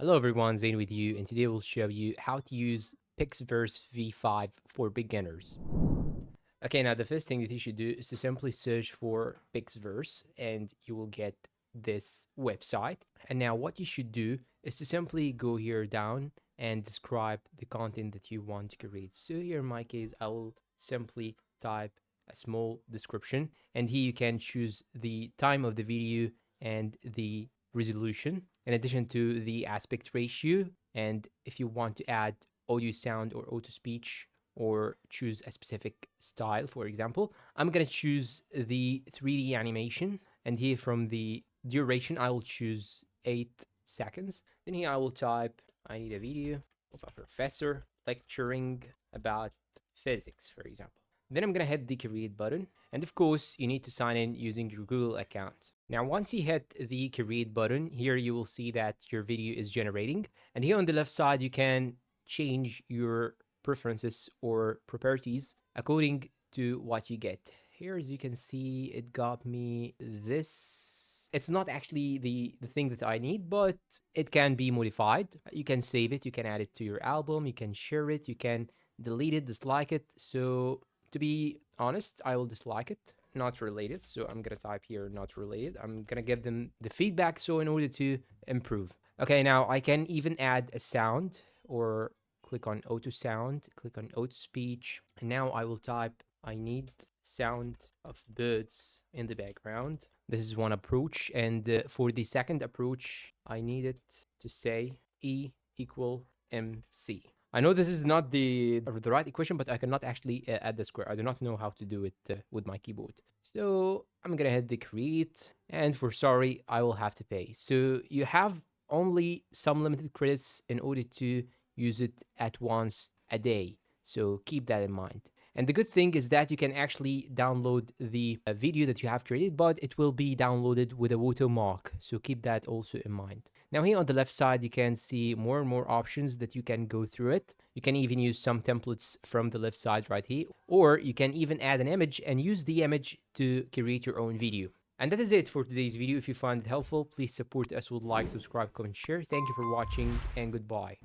Hello everyone, Zane with you, and today we'll show you how to use PixVerse v5 for beginners. Okay, now the first thing that you should do is to simply search for PixVerse and you will get this website. And now what you should do is to simply go here down and describe the content that you want to create. So here in my case, I will simply type a small description, and here you can choose the time of the video and the resolution in addition to the aspect ratio. And if you want to add audio, sound, or auto speech, or choose a specific style, for example, I'm gonna choose the 3D animation. And here from the duration, I will choose 8 seconds. Then here I will type, I need a video of a professor lecturing about physics, for example. Then I'm gonna hit the create button. And of course, you need to sign in using your Google account. Now, once you hit the create button, here you will see that your video is generating. And here on the left side, you can change your preferences or properties according to what you get. Here, as you can see, it got me this. It's not actually the thing that I need, but it can be modified. You can save it, you can add it to your album, you can share it, you can delete it, dislike it. So to be honest, I will dislike it. Not related. So I'm gonna type here not related. I'm gonna give them the feedback so in order to improve. Okay, now I can even add a sound or click on auto sound, click on auto speech. And now I will type I need sound of birds in the background. This is one approach. And for the second approach, I need it to say E equal MC. I know this is not the right equation, but I cannot actually add the square. I do not know how to do it with my keyboard. So I'm gonna hit the create, and for sorry, I will have to pay. So you have only some limited credits in order to use it at once a day. So keep that in mind. And the good thing is that you can actually download the video that you have created, but it will be downloaded with a watermark. So keep that also in mind. Now here on the left side, you can see more and more options that you can go through it. You can even use some templates from the left side right here, or you can even add an image and use the image to create your own video. And that is it for today's video. If you find it helpful, please support us with like, subscribe, comment, share. Thank you for watching, and goodbye.